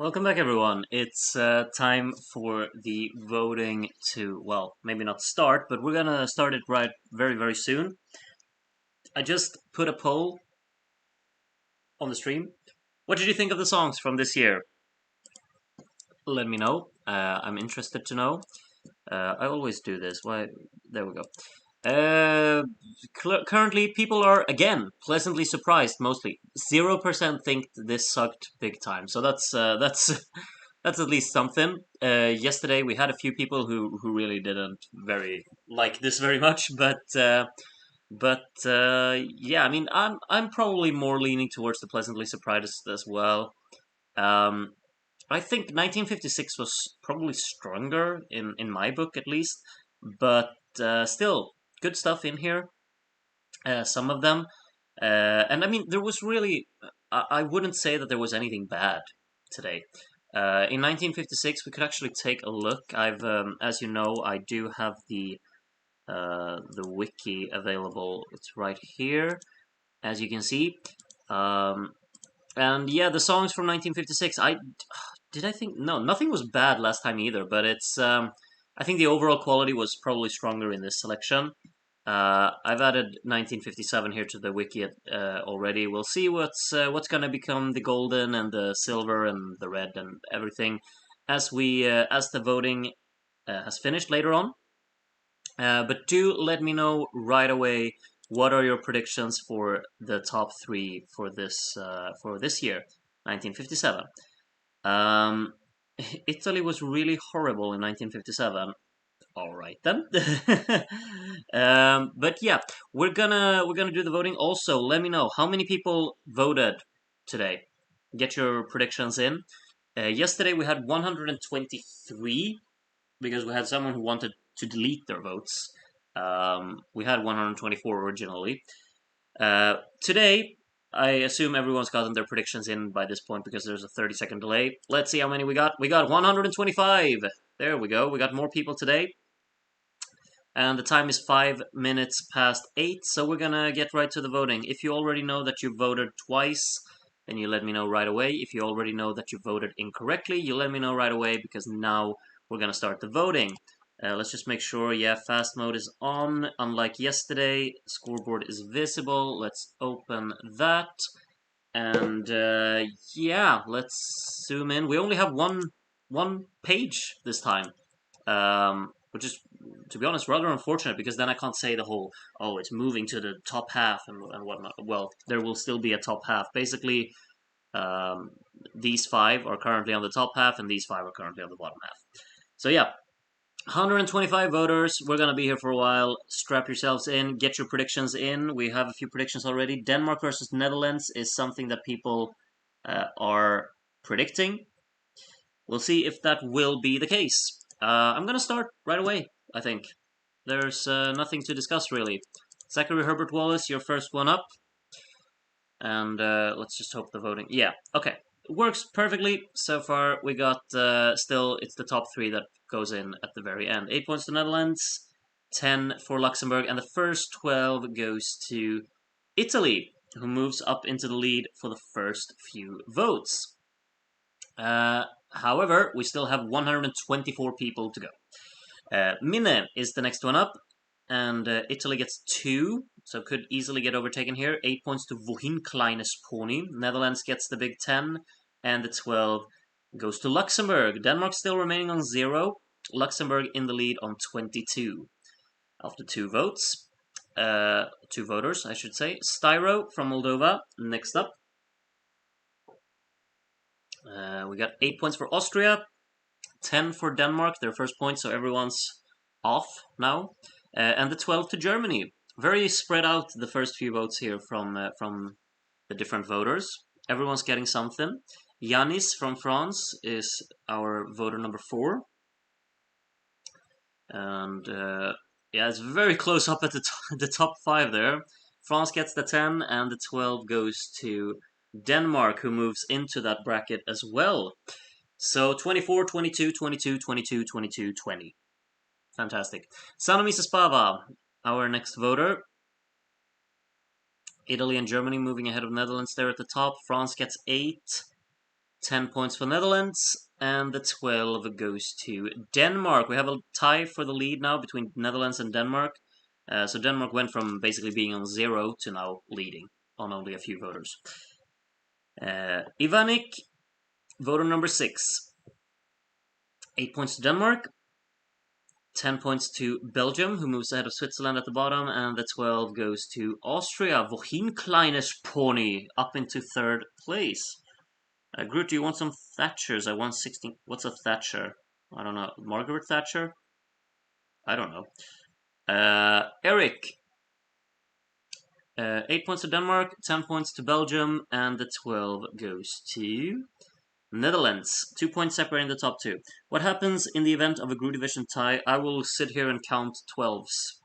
Welcome back, everyone. It's time for the voting to, well, maybe not start, but we're gonna start it right very, very soon. I just put a poll on the stream. What did you think of the songs from this year? Let me know. I'm interested to know. I always do this. Why? There we go. Currently, people are again pleasantly surprised. Mostly, 0% think this sucked big time. So that's that's at least something. Yesterday we had a few people who really didn't very like this very much, but yeah, I mean, I'm probably more leaning towards the pleasantly surprised as well. Um, I think 1956 was probably stronger in my book at least, but still good stuff in here. Some of them, and I mean, there was really I wouldn't say that there was anything bad today. In 1956, we could actually take a look. As you know, I do have the wiki available. It's right here, as you can see. Um, and yeah, the songs from 1956. I think no, nothing was bad last time either. But it's I think the overall quality was probably stronger in this selection. I've added 1957 here to the wiki already. We'll see what's going to become the golden and the silver and the red and everything as the voting has finished later on. But do let me know right away what are your predictions for the top three for this year, 1957. Um, Italy was really horrible in 1957. All right then. But yeah, we're gonna do the voting. Also, let me know how many people voted today. Get your predictions in. Yesterday we had 123 because we had someone who wanted to delete their votes. We had 124 originally. Today, I assume everyone's gotten their predictions in by this point because there's a 30-second delay. Let's see how many we got. We got 125. There we go. We got more people today. And the time is 5 minutes past 8, so we're gonna get right to the voting. If you already know that you voted twice, then you let me know right away. If you already know that you voted incorrectly, you let me know right away because now we're gonna start the voting. Let's just make sure, yeah, fast mode is on. Unlike yesterday, scoreboard is visible. Let's open that. And yeah, let's zoom in. We only have one page this time, which is, to be honest, rather unfortunate because then I can't say the whole, oh, it's moving to the top half and whatnot. Well, there will still be a top half. Basically, um, these five are currently on the top half and these five are currently on the bottom half. So yeah, 125 voters. We're going to be here for a while. Strap yourselves in. Get your predictions in. We have a few predictions already. Denmark versus Netherlands is something that people are predicting. We'll see if that will be the case. I'm going to start right away, I think. There's nothing to discuss, really. Zachary Herbert Wallace, your first one up. And let's just hope the voting... Yeah, okay. Works perfectly. So far, we got... still, it's the top three that goes in at the very end. 8 points to Netherlands, 10 for Luxembourg, and the first 12 goes to Italy, who moves up into the lead for the first few votes. However, we still have 124 people to go. Minne is the next one up, and Italy gets 2, so could easily get overtaken here. 8 points to Wohin Kleines Pony. Netherlands gets the big 10, and the 12 goes to Luxembourg. Denmark still remaining on 0. Luxembourg in the lead on 22. After 2 votes. 2 voters, I should say. Styro from Moldova, next up. We got 8 points for Austria, 10 for Denmark, their first point, so everyone's off now. And the 12 to Germany. Very spread out, the first few votes here from the different voters. Everyone's getting something. Yanis from France is our voter number 4. And yeah, it's very close up at the top 5 there. France gets the 10, and the 12 goes to Denmark, who moves into that bracket as well. So 24, 22, 22, 22, 22, 20. Fantastic. Sanomisa Spava, our next voter. Italy and Germany moving ahead of Netherlands there at the top. France gets 8. 10 points for Netherlands, and the 12 goes to Denmark. We have a tie for the lead now between Netherlands and Denmark. So Denmark went from basically being on 0 to now leading on only a few voters. Ivanik, voter number 6. 8 points to Denmark, 10 points to Belgium, who moves ahead of Switzerland at the bottom, and the 12 goes to Austria. Wohin kleines Pony up into 3rd place. Groot, do you want some Thatchers? I want 16. What's a Thatcher? I don't know. Margaret Thatcher? I don't know. Eric. 8 points to Denmark, 10 points to Belgium, and the 12 goes to Netherlands. 2 points separating the top 2. What happens in the event of a group division tie? I will sit here and count 12s.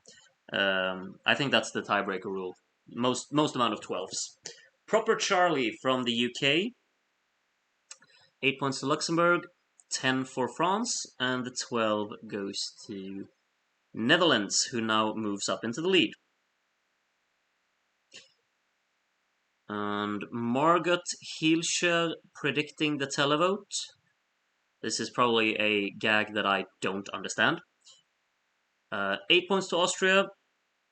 I think that's the tiebreaker rule. Most amount of 12s. Proper Charlie from the UK. 8 points to Luxembourg, 10 for France, and the 12 goes to Netherlands, who now moves up into the lead. And Margot Hilscher predicting the televote. This is probably a gag that I don't understand. 8 points to Austria,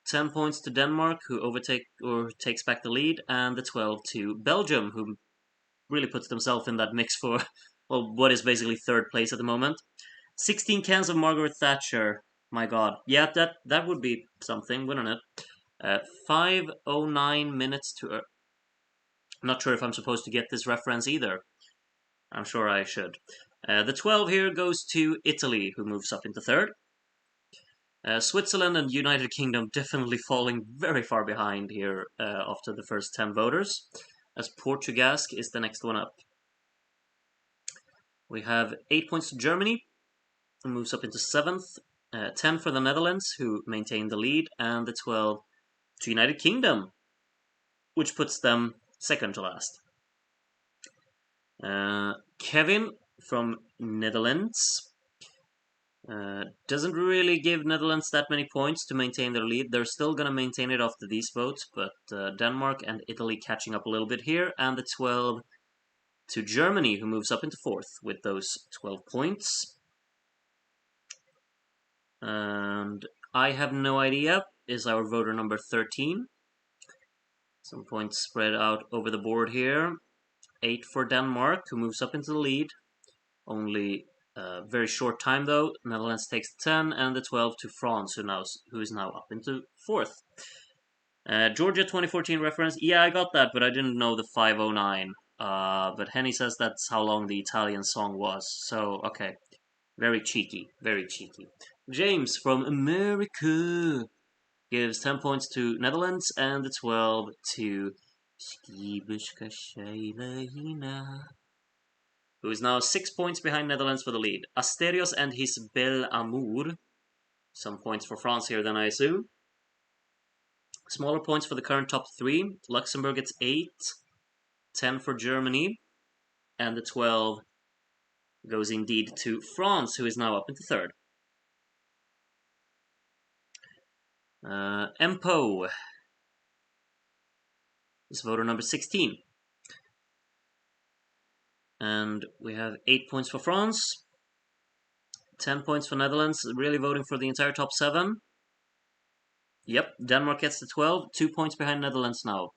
10 points to Denmark, who takes back the lead, and the 12 to Belgium, who really puts themselves in that mix for, well, what is basically 3rd place at the moment. 16 cans of Margaret Thatcher. My god. Yeah, that would be something, wouldn't it? 5:09 minutes to... I'm not sure if I'm supposed to get this reference either. I'm sure I should. The 12 here goes to Italy, who moves up into 3rd. Switzerland and United Kingdom definitely falling very far behind here after the first 10 voters, as Portugasque is the next one up. We have 8 points to Germany, who moves up into 7th. 10 for the Netherlands, who maintain the lead, and the 12 to United Kingdom, which puts them 2nd to last. Kevin from Netherlands doesn't really give Netherlands that many points to maintain their lead. They're still going to maintain it after these votes, but Denmark and Italy catching up a little bit here, and the 12 to Germany, who moves up into 4th with those 12 points. And I have no idea, is our voter number 13. Some points spread out over the board here. 8 for Denmark, who moves up into the lead. Only a very short time though. Netherlands takes 10, and the 12 to France, who is now up into 4th. Georgia 2014 reference. Yeah, I got that, but I didn't know the 509. But Henny says that's how long the Italian song was. So, okay. Very cheeky. Very cheeky. James from America gives 10 points to Netherlands and the 12 to Skibushka Shailahina, who is now 6 points behind Netherlands for the lead. Asterios and his Bel Amour. Some points for France here then, I assume. Smaller points for the current top 3. Luxembourg gets 8. 10 for Germany. And the 12 goes indeed to France, who is now up into 3rd. Empo is voter number 16. And we have 8 points for France, 10 points for Netherlands, really voting for the entire top 7. Yep, Denmark gets to 12, 2 points behind Netherlands now.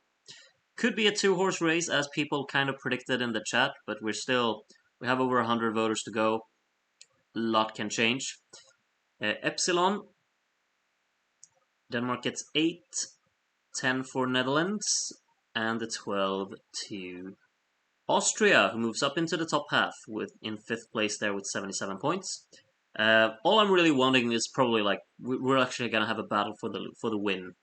Could be a 2-horse race, as people kind of predicted in the chat, but we have over 100 voters to go. A lot can change. Epsilon, Denmark gets 8, 10 for Netherlands, and the 12 to Austria, who moves up into the top half in 5th place there with 77 points. All I'm really wanting is probably like we're actually gonna have a battle for the win,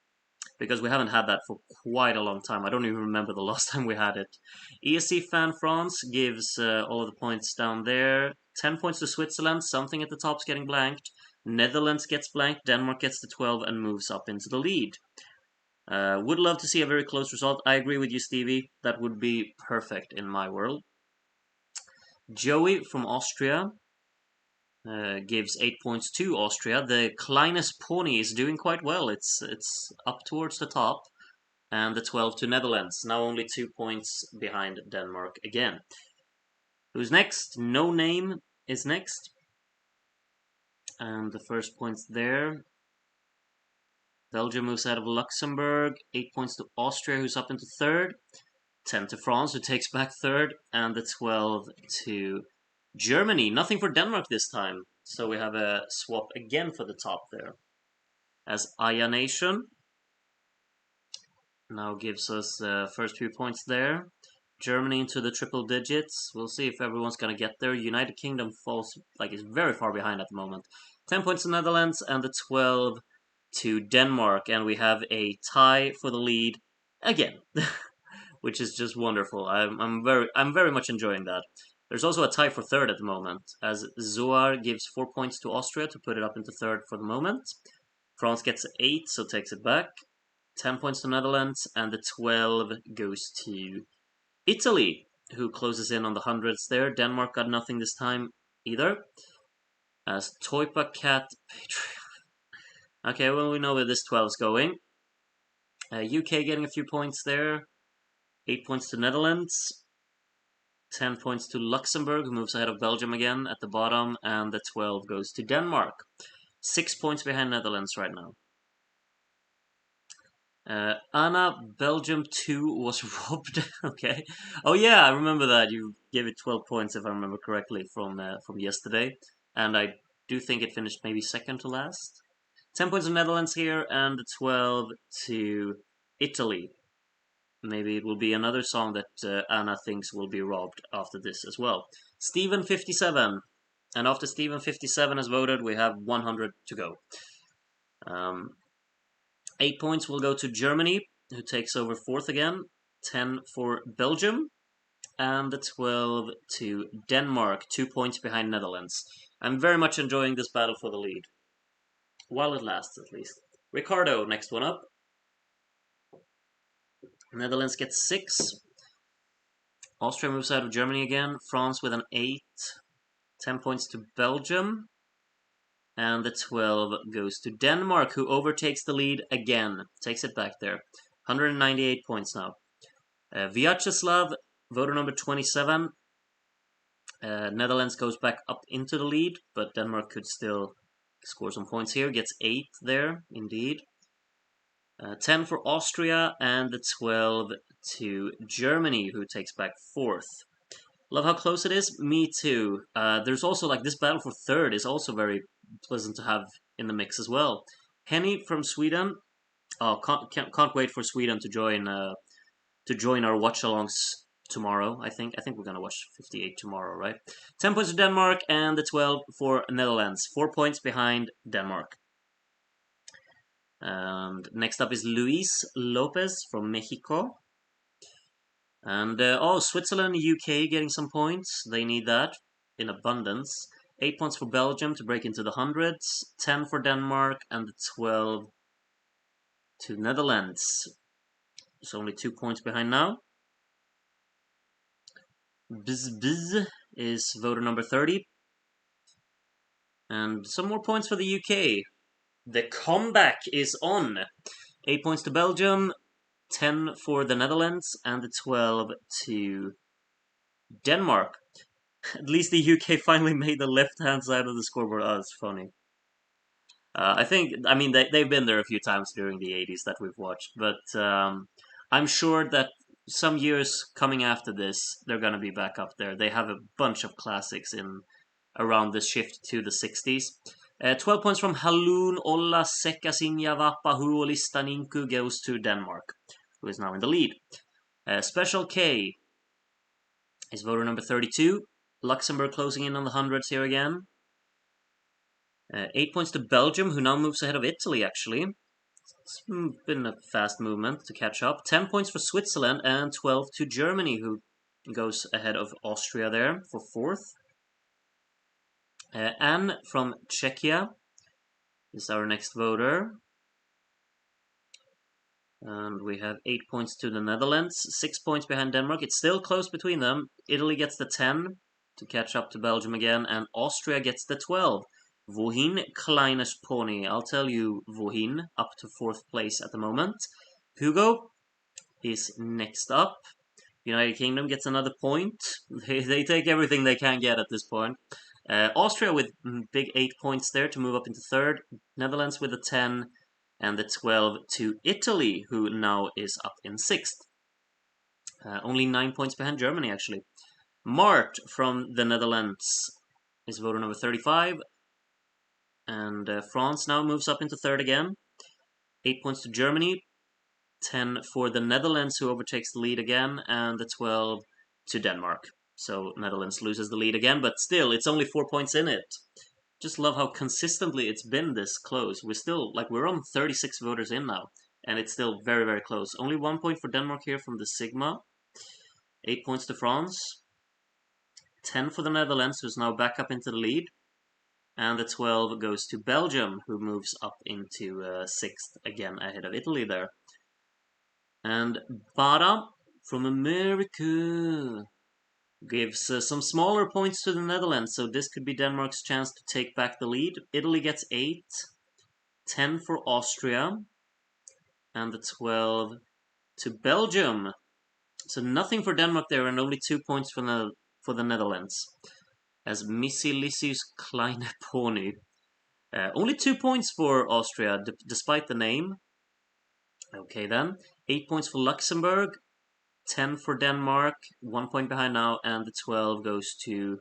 because we haven't had that for quite a long time. I don't even remember the last time we had it. ESC fan France gives all of the points down there. 10 points to Switzerland. Something at the top's getting blanked. Netherlands gets blanked. Denmark gets to 12 and moves up into the lead. Would love to see a very close result. I agree with you, Stevie. That would be perfect in my world. Joey from Austria gives 8 points to Austria. The Kleines Pony is doing quite well. It's up towards the top. And the 12 to Netherlands. Now only 2 points behind Denmark again. Who's next? No Name is next. And the first points there. Belgium moves out of Luxembourg. 8 points to Austria, who's up into third. 10 to France, who takes back third. And the 12 to Germany. Nothing for Denmark this time. So we have a swap again for the top there. As Aya Nation now gives us first few points there. Germany into the triple digits. We'll see if everyone's gonna get there. United Kingdom falls, like, is very far behind at the moment. 10 points to Netherlands and the 12 to Denmark, and we have a tie for the lead again, which is just wonderful. I'm very much enjoying that. There's also a tie for third at the moment, as Zoar gives 4 points to Austria to put it up into third for the moment. France gets 8, so takes it back. 10 points to Netherlands, and the 12 goes to Italy, who closes in on the hundreds there. Denmark got nothing this time either. As Toipa Cat Patreon. Okay, well, we know where this 12 is going. UK getting a few points there. 8 points to Netherlands. 10 points to Luxembourg, who moves ahead of Belgium again at the bottom. And the 12 goes to Denmark. 6 points behind Netherlands right now. Anna, Belgium 2 was robbed. Okay. Oh yeah, I remember that. You gave it 12 points, if I remember correctly, from yesterday. And I do think it finished maybe second to last. 10 points to Netherlands here, and 12 to Italy. Maybe it will be another song that Anna thinks will be robbed after this as well. Steven 57. And after Steven 57 has voted, we have 100 to go. 8 points will go to Germany, who takes over fourth again. 10 for Belgium. And the 12 to Denmark, 2 points behind Netherlands. I'm very much enjoying this battle for the lead. While it lasts, at least. Ricardo, next one up. Netherlands gets 6. Austria moves out of Germany again. France with an 8. 10 points to Belgium. And the 12 goes to Denmark, who overtakes the lead again. Takes it back there. 198 points now. Vyacheslav, voter number 27. Netherlands goes back up into the lead, but Denmark could still score some points here. Gets 8 there, indeed. 10 for Austria, and the 12 to Germany, who takes back fourth. Love how close it is. Me too. There's also, like, this battle for third is also very pleasant to have in the mix as well. Henny from Sweden. Oh, can't wait for Sweden to join our watch-alongs tomorrow. I think we're gonna watch 58 tomorrow, right? 10 points to Denmark and the 12 for Netherlands. 4 points behind Denmark. And next up is Luis Lopez from Mexico. And Switzerland and UK getting some points. They need that in abundance. 8 points for Belgium to break into the hundreds. 10 for Denmark and the 12 to Netherlands. It's only 2 points behind now. Biz is voter number 30. And some more points for the UK. The comeback is on. 8 points to Belgium, 10 for the Netherlands, and the 12 to Denmark. At least the UK finally made the left-hand side of the scoreboard. Oh, that's funny. They've been there a few times during the 80s that we've watched, but I'm sure that some years coming after this, they're going to be back up there. They have a bunch of classics in around the shift to the 60s. 12 points from Halun Olla Sekasinya Vapahu Listaninku goes to Denmark, who is now in the lead. Special K is voter number 32. Luxembourg closing in on the hundreds here again. 8 points to Belgium, who now moves ahead of Italy, actually. It's been a fast movement to catch up. 10 points for Switzerland and 12 to Germany, who goes ahead of Austria there for fourth. Anne from Czechia is our next voter. And we have 8 points to the Netherlands, 6 points behind Denmark. It's still close between them. Italy gets the 10 to catch up to Belgium again, and Austria gets the 12. Wohin kleines Pony. I'll tell you, Wohin, up to fourth place at the moment. Hugo is next up. United Kingdom gets another point. They take everything they can get at this point. Austria with big 8 points there to move up into third. Netherlands with a 10 and the 12 to Italy, who now is up in sixth. Only 9 points behind Germany, actually. Mart from the Netherlands is voter number 35. And France now moves up into third again. 8 points to Germany. 10 for the Netherlands, who overtakes the lead again. And the 12 to Denmark. So Netherlands loses the lead again, but still, it's only 4 points in it. Just love how consistently it's been this close. We're on 36 voters in now, and it's still very, very close. Only 1 point for Denmark here from the Sigma. 8 points to France. 10 for the Netherlands, who's now back up into the lead. And the 12 goes to Belgium, who moves up into 6th, again ahead of Italy there. And Bara from America gives some smaller points to the Netherlands, so this could be Denmark's chance to take back the lead. Italy gets 8, 10 for Austria, and the 12 to Belgium. So nothing for Denmark there, and only 2 points for the Netherlands. As Missilisius Kleine Pony. Only 2 points for Austria, despite the name. Okay then. 8 points for Luxembourg. 10 for Denmark, 1 point behind now, and the 12 goes to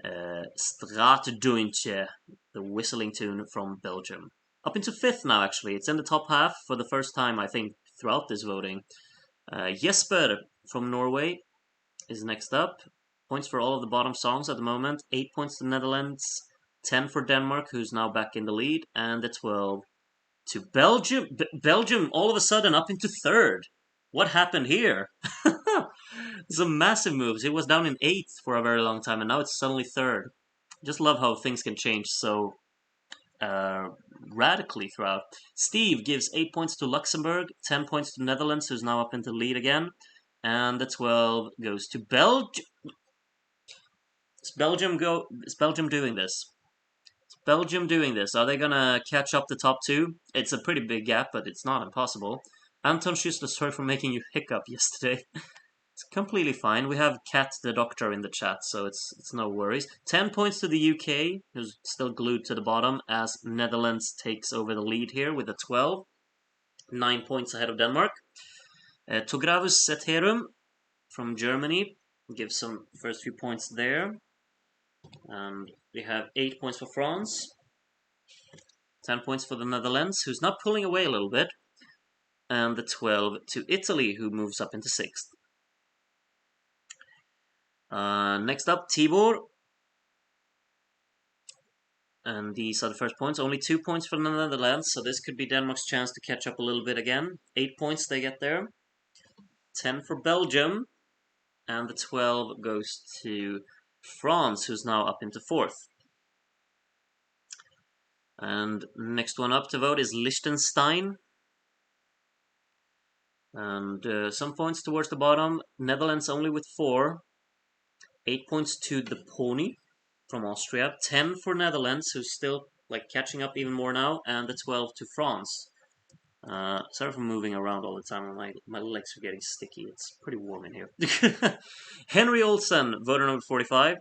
Straatdeuntje, the whistling tune from Belgium. Up into 5th now, actually. It's in the top half for the first time, I think, throughout this voting. Jesper from Norway is next up. Points for all of the bottom songs at the moment. 8 points to the Netherlands, 10 for Denmark, who's now back in the lead, and the 12 to Belgium. Belgium all of a sudden up into 3rd. What happened here? Some massive moves. It was down in 8th for a very long time, and now it's suddenly 3rd. Just love how things can change so radically throughout. Steve gives 8 points to Luxembourg, 10 points to Netherlands, who's now up into the lead again, and the 12 goes to Belgium. Is Belgium doing this? Is Belgium doing this? Are they gonna catch up the top 2? It's a pretty big gap, but it's not impossible. Anton Schüssler, sorry for making you hiccup yesterday. It's completely fine. We have Kat the doctor in the chat, so it's no worries. 10 points to the UK, who's still glued to the bottom, as Netherlands takes over the lead here with a 12. 9 points ahead of Denmark. Togravus Seterum from Germany gives some first few points there. And we have 8 points for France. 10 points for the Netherlands, who's now pulling away a little bit. And the 12 to Italy, who moves up into 6th. Next up, Tibor. And these are the first points. Only 2 points for the Netherlands, so this could be Denmark's chance to catch up a little bit again. 8 points they get there. 10 for Belgium. And the 12 goes to France, who's now up into 4th. And next one up to vote is Liechtenstein. And some points towards the bottom. Netherlands only with 4. 8 points to the Pony from Austria. 10 for Netherlands, who's still catching up even more now. And the 12 to France. Sorry for moving around all the time. My legs are getting sticky. It's pretty warm in here. Henry Olsen, voter number 45.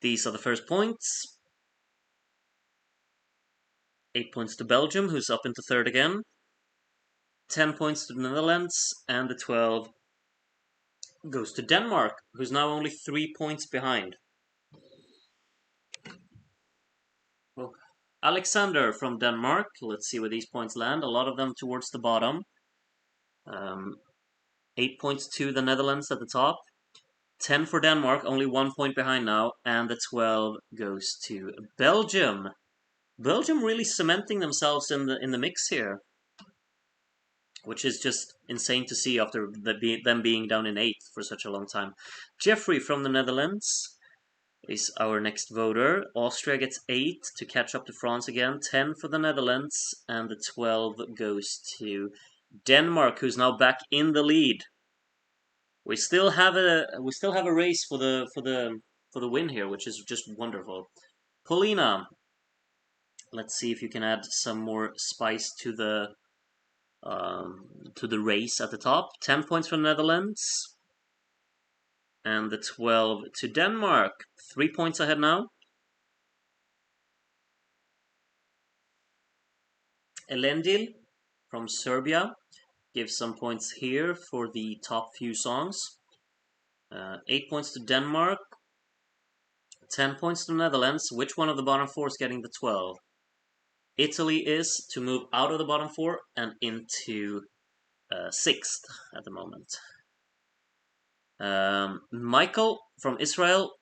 These are the first points. 8 points to Belgium, who's up into 3rd again. 10 points to the Netherlands, and the 12 goes to Denmark, who's now only 3 points behind. Well, Alexander from Denmark. Let's see where these points land. A lot of them towards the bottom. 8 points to the Netherlands at the top. 10 for Denmark, only 1 point behind now, and the 12 goes to Belgium. Belgium really cementing themselves in the mix here, which is just insane to see after them being down in 8th for such a long time. Jeffrey from the Netherlands is our next voter. Austria gets 8 to catch up to France again. 10 for the Netherlands, and the 12 goes to Denmark, who's now back in the lead. We still have a race for the win here, which is just wonderful. Paulina, let's see if you can add some more spice to the to the race at the top. 10 points for the Netherlands. And the 12 to Denmark. 3 points ahead now. Elendil from Serbia gives some points here for the top few songs. 8 points to Denmark. 10 points to the Netherlands. Which one of the bottom four is getting the 12? Italy is to move out of the bottom four and into 6th at the moment. Michael from Israel.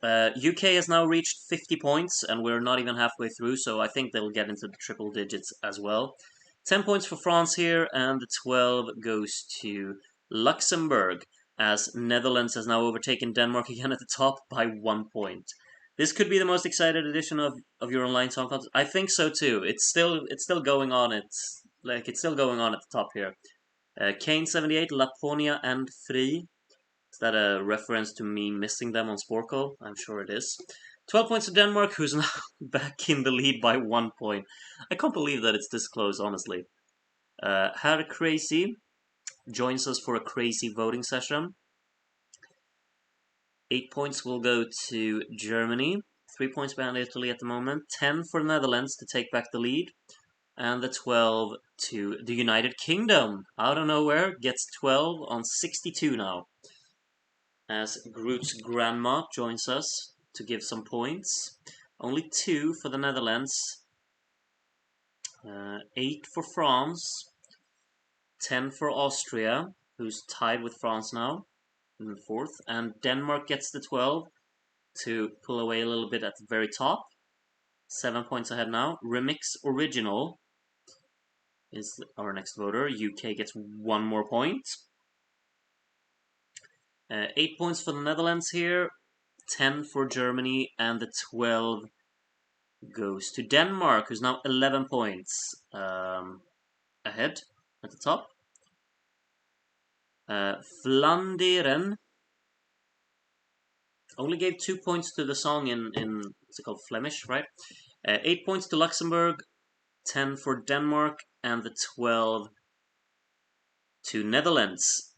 UK has now reached 50 points, and we're not even halfway through, so I think they'll get into the triple digits as well. 10 points for France here, and the 12 goes to Luxembourg, as Netherlands has now overtaken Denmark again at the top by 1 point. This could be the most excited edition of your online song contest. I think so too. It's still going on. It's still going on at the top here. Kane78, Laponia, and Free. Is that a reference to me missing them on Sporkle? I'm sure it is. 12 points to Denmark, who's now back in the lead by 1 point. I can't believe that it's this close, honestly. Herr Crazy joins us for a crazy voting session. 8 points will go to Germany. 3 points behind Italy at the moment. 10 for Netherlands to take back the lead. And the 12 to the United Kingdom. Out of nowhere, gets 12 on 62 now. As Groot's grandma joins us to give some points. Only 2 for the Netherlands. 8 for France. 10 for Austria, who's tied with France now in 4th. And Denmark gets the 12 to pull away a little bit at the very top. 7 points ahead now. Remix Original is our next voter. UK gets 1 more point. 8 points for the Netherlands here. 10 for Germany. And the 12 goes to Denmark, who's now 11 points ahead at the top. Vlaanderen only gave 2 points to the song in what's it called, Flemish, right? 8 points to Luxembourg, 10 for Denmark, and the 12 to Netherlands,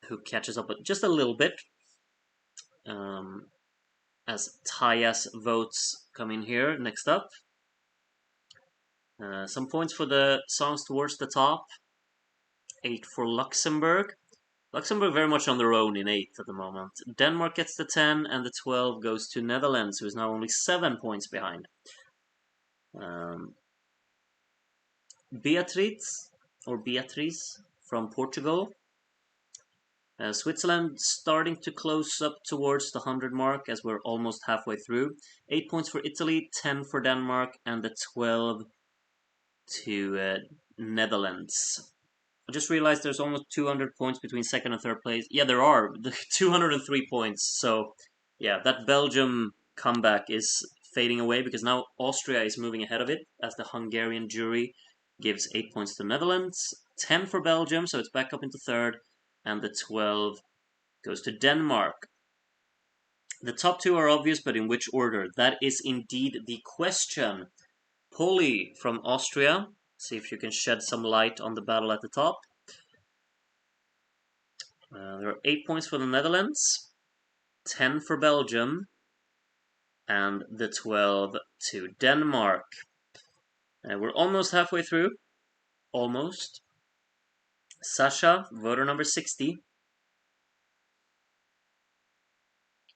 who catches up just a little bit as Taya's votes come in here next up. Some points for the songs towards the top. 8 for Luxembourg. Luxembourg very much on their own in 8th at the moment. Denmark gets the 10, and the 12 goes to Netherlands, who is now only 7 points behind. Beatriz from Portugal. Switzerland starting to close up towards the 100 mark as we're almost halfway through. 8 points for Italy, 10 for Denmark, and the 12 to Netherlands. I just realized there's almost 200 points between 2nd and 3rd place. Yeah, there are. 203 points. So, yeah, that Belgium comeback is fading away because now Austria is moving ahead of it as the Hungarian jury gives 8 points to the Netherlands. 10 for Belgium, so it's back up into 3rd. And the 12 goes to Denmark. The top 2 are obvious, but in which order? That is indeed the question. Polly from Austria. See if you can shed some light on the battle at the top. There are 8 points for the Netherlands, 10 for Belgium, and the 12 to Denmark. We're almost halfway through. Almost. Sasha, voter number 60.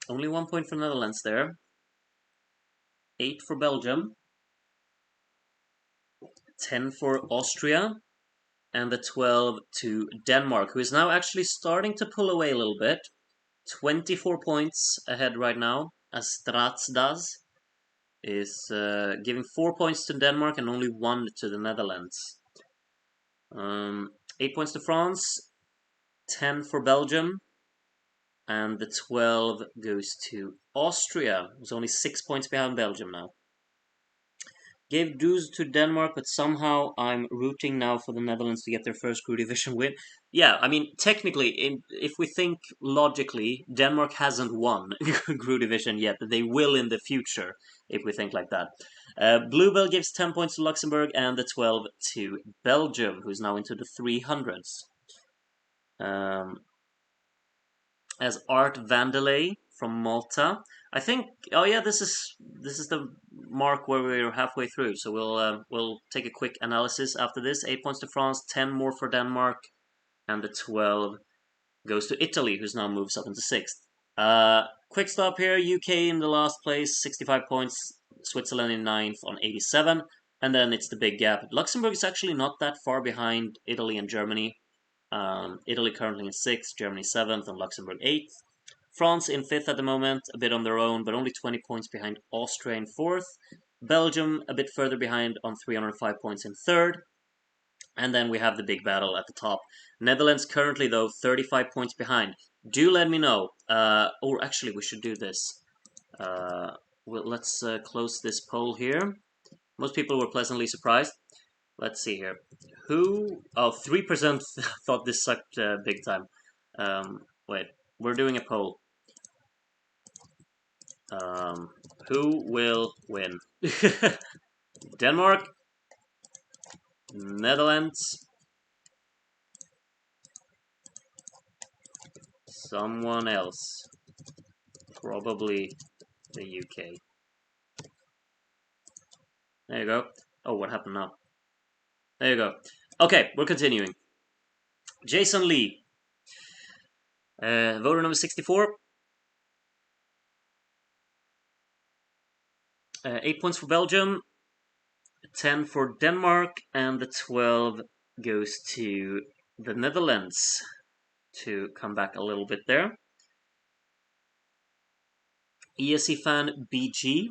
Only 1 point for the Netherlands there. 8 for Belgium. 10 for Austria, and the 12 to Denmark, who is now actually starting to pull away a little bit. 24 points ahead right now, as Stratsdas is giving 4 points to Denmark and only 1 to the Netherlands. 8 points to France, 10 for Belgium, and the 12 goes to Austria, who's only 6 points behind Belgium now. Gave dues to Denmark, but somehow I'm rooting now for the Netherlands to get their first group division win. Yeah, I mean, technically, if we think logically, Denmark hasn't won group division yet, but they will in the future, if we think like that. Bluebell gives 10 points to Luxembourg and the 12 to Belgium, who's now into the 300s. As Art Vandelay from Malta. I think. Oh yeah, this is the mark where we're halfway through. So we'll take a quick analysis after this. 8 points to France, 10 more for Denmark, and the 12 goes to Italy, who's now moves up into sixth. Quick stop here. UK in the last place, 65 points. Switzerland in ninth on 87. And then it's the big gap. Luxembourg is actually not that far behind Italy and Germany. Italy currently in sixth, Germany seventh, and Luxembourg eighth. France in fifth at the moment, a bit on their own, but only 20 points behind Austria in fourth. Belgium a bit further behind on 305 points in third. And then we have the big battle at the top. Netherlands currently, though, 35 points behind. Do let me know. Or actually, we should do this. Let's close this poll here. Most people were pleasantly surprised. Let's see here. Who? Oh, 3% thought this sucked big time. Wait, we're doing a poll. Who will win? Denmark? Netherlands? Someone else? Probably the UK. There you go. Oh, what happened now? There you go. Okay, we're continuing. Jason Lee. Voter number 64. 8 points for Belgium. 10 for Denmark. And the 12 goes to the Netherlands. To come back a little bit there. ESC fan BG.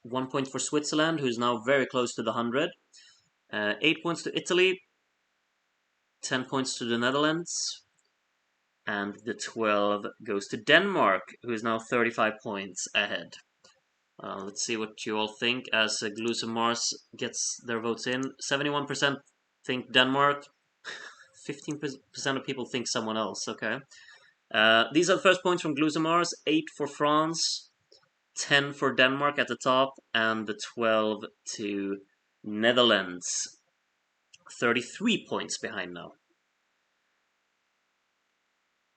1 point for Switzerland, who's now very close to the 100. 8 points to Italy. 10 points to the Netherlands. And the 12 goes to Denmark, who is now 35 points ahead. Let's see what you all think as Glues of Mars gets their votes in. 71% think Denmark. 15% of people think someone else. Okay. These are the first points from Glues of Mars. 8 for France. 10 for Denmark at the top. And the 12 to Netherlands. 33 points behind now.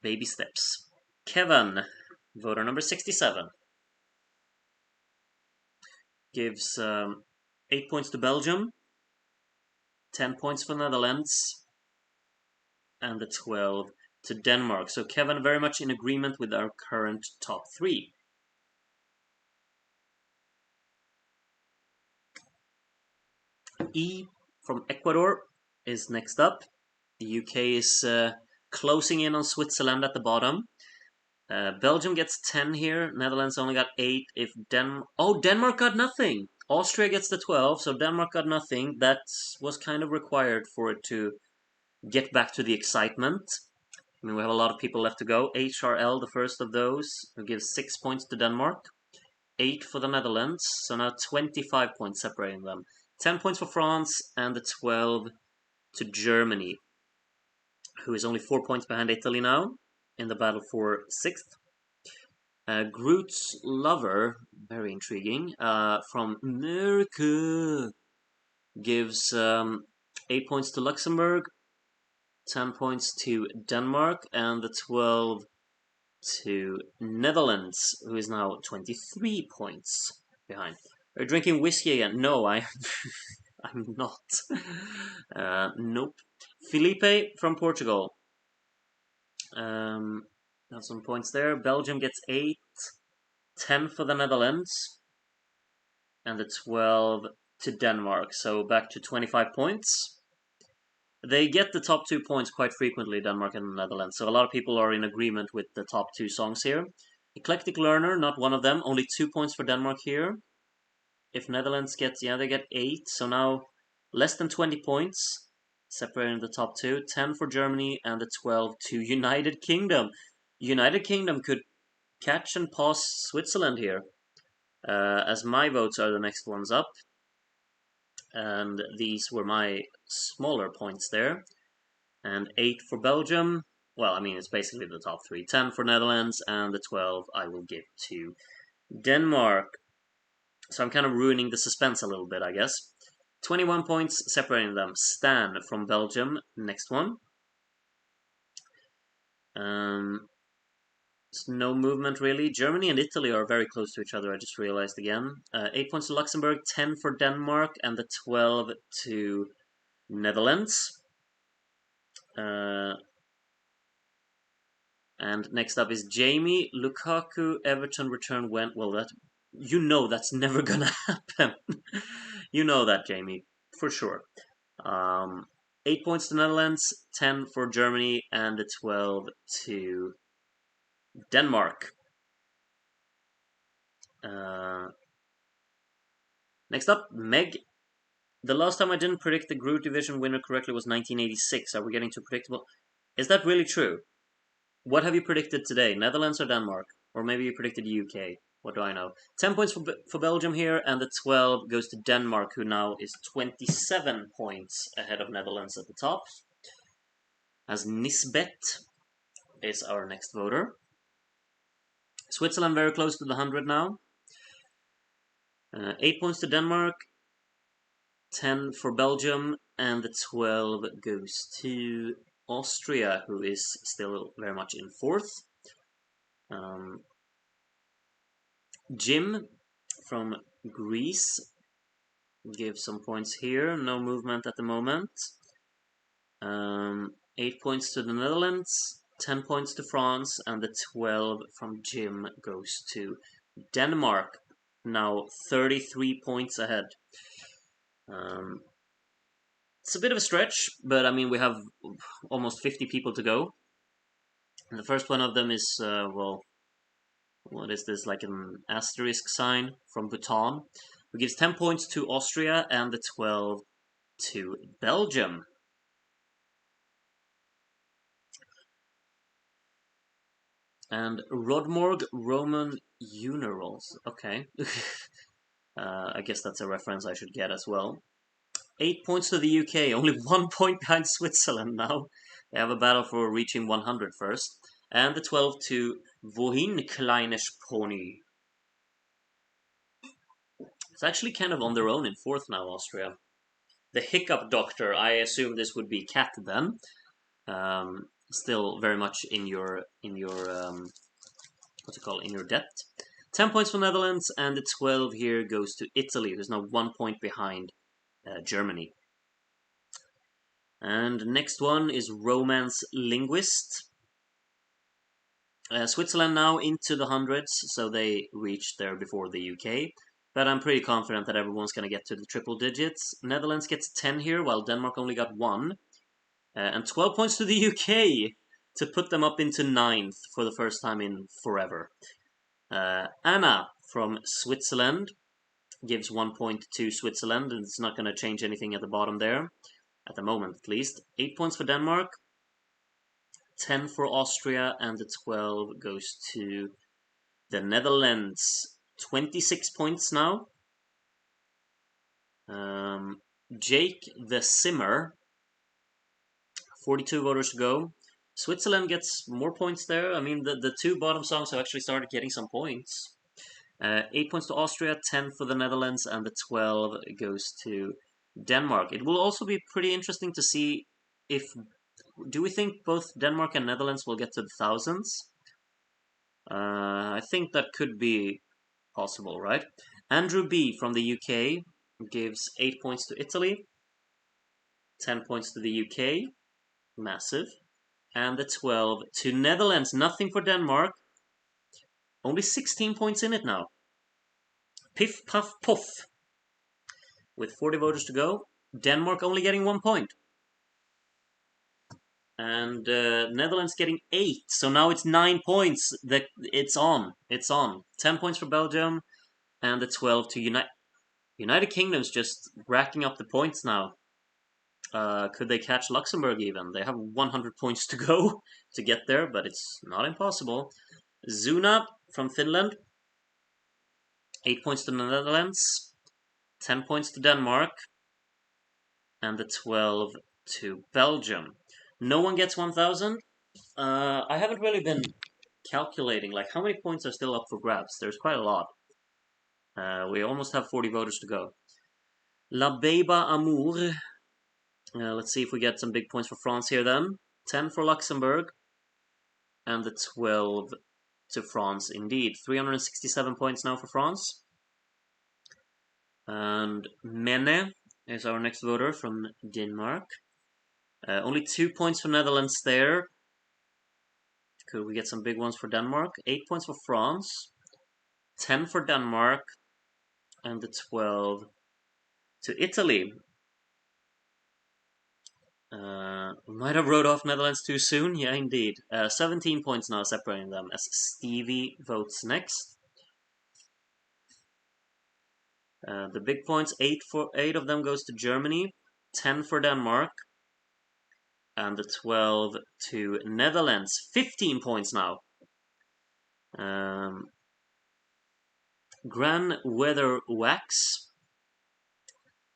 Baby steps. Kevin, voter number 67, gives 8 points to Belgium, 10 points for Netherlands, and the 12 to Denmark. So Kevin very much in agreement with our current top three. E from Ecuador is next up. The UK is closing in on Switzerland at the bottom. Belgium gets 10 here. Netherlands only got 8. If Denmark got nothing. Austria gets the 12, so Denmark got nothing. That was kind of required for it to get back to the excitement. I mean, we have a lot of people left to go. HRL, the first of those, who gives 6 points to Denmark. 8 for the Netherlands, so now 25 points separating them. 10 points for France, and the 12 to Germany, who is only 4 points behind Italy now in the battle for 6th. Groot's Lover, very intriguing, from America, gives 8 points to Luxembourg, 10 points to Denmark, and the 12 to Netherlands, who is now 23 points behind. Are you drinking whiskey again? No, I'm not. Nope. Felipe from Portugal. Have some points there. Belgium gets 8, 10 for the Netherlands, and the 12 to Denmark. So back to 25 points. They get the top 2 points quite frequently, Denmark and the Netherlands. So a lot of people are in agreement with the top 2 songs here. Eclectic Learner, not one of them. Only 2 points for Denmark here. If Netherlands gets, they get 8. So now less than 20 points separating the top 2. 10 for Germany and the 12 to United Kingdom. United Kingdom could catch and pass Switzerland here. as my votes are the next ones up. And these were my smaller points there. And 8 for Belgium. Well, I mean, it's basically the top 3. 10 for Netherlands, and the 12 I will give to Denmark. So I'm kind of ruining the suspense a little bit, I guess. 21 points separating them. Stan from Belgium, next one. No movement really. Germany and Italy are very close to each other, I just realized again. 8 points to Luxembourg, 10 for Denmark, and the 12 to Netherlands. And next up is Jamie. Lukaku, Everton return when? Well, that's never gonna happen. You know that, Jamie, for sure. 8 points to Netherlands, 10 for Germany, and 12 to Denmark. Next up, Meg. The last time I didn't predict the group division winner correctly was 1986. Are we getting too predictable? Is that really true? What have you predicted today? Netherlands or Denmark? Or maybe you predicted UK? What do I know? 10 points for Belgium here, and the 12 goes to Denmark, who now is 27 points ahead of Netherlands at the top. As Nisbet is our next voter. Switzerland very close to the 100 now. 8 points to Denmark, 10 for Belgium, and the 12 goes to Austria, who is still very much in 4th. Jim from Greece gives some points here. No movement at the moment. 8 points to the Netherlands, 10 points to France, and the 12 from Jim goes to Denmark. Now 33 points ahead. It's a bit of a stretch, but I mean, we have almost 50 people to go. And the first one of them is, well, what is this, like an asterisk sign from Bhutan, who gives 10 points to Austria and the 12 to Belgium. And Rodmorg Roman Unerals. Okay. I guess that's a reference I should get as well. 8 points to the UK, only 1 point behind Switzerland now. They have a battle for reaching 100 first. And the 12 to Wohin Kleinisch Pony. It's actually kind of on their own in 4th now, Austria. The Hiccup Doctor, I assume this would be Cat then. Still very much in your what's it called, in your depth. 10 points for Netherlands, and the 12 here goes to Italy, who's now 1 point behind Germany. And next one is Romance Linguist. Switzerland now into the hundreds, so they reached there before the UK. But I'm pretty confident that everyone's going to get to the triple digits. Netherlands gets 10 here, while Denmark only got 1. And 12 points to the UK to put them up into 9th for the first time in forever. Anna from Switzerland gives 1 point to Switzerland, and it's not going to change anything at the bottom there, at the moment at least. 8 points for Denmark, 10 for Austria, and the 12 goes to the Netherlands. 26 points now. Jake the Simmer, 42 voters to go. Switzerland gets more points there. I mean, the 2 bottom songs have actually started getting some points. 8 points to Austria, 10 for the Netherlands, and the 12 goes to Denmark. It will also be pretty interesting to see if... Do we think both Denmark and Netherlands will get to the thousands? I think that could be possible, right? Andrew B. from the UK gives 8 points to Italy, 10 points to the UK, massive, and the 12 to Netherlands. Nothing for Denmark. Only 16 points in it now. Piff, puff, puff. With 40 voters to go, Denmark only getting 1 point. And Netherlands getting 8, so now it's 9 points. It's on. 10 points for Belgium, and the 12 to United Kingdom's just racking up the points now. Could they catch Luxembourg even? They have 100 points to go to get there, but it's not impossible. Zuna from Finland 8 points to the Netherlands, 10 points to Denmark, and the 12 to Belgium. No one gets 1,000. I haven't really been calculating, like, how many points are still up for grabs. There's quite a lot. We almost have 40 voters to go. La Beba Amour. Let's see if we get some big points for France here then. 10 for Luxembourg, and the 12 to France indeed. 367 points now for France. And Mene is our next voter from Denmark. Only 2 points for Netherlands there. Could we get some big ones for Denmark? 8 points for France, 10 for Denmark, and the 12 to Italy. We might have wrote off Netherlands too soon. Yeah, indeed. 17 points now separating them as Stevie votes next. The big points, 8 of them goes to Germany, 10 for Denmark, and the 12 to Netherlands. 15 points now. Gran Weather Wax.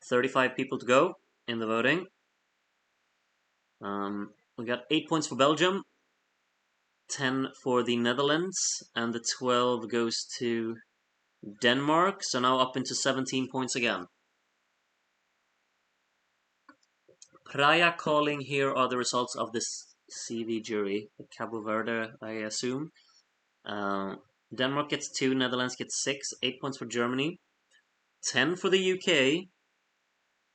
35 people to go in the voting. We got 8 points for Belgium, 10 for the Netherlands, and the 12 goes to Denmark. So now up into 17 points again. Praia calling, here are the results of this CV jury. Cabo Verde, I assume. Denmark gets 2, Netherlands gets 6, 8 points for Germany, 10 for the UK,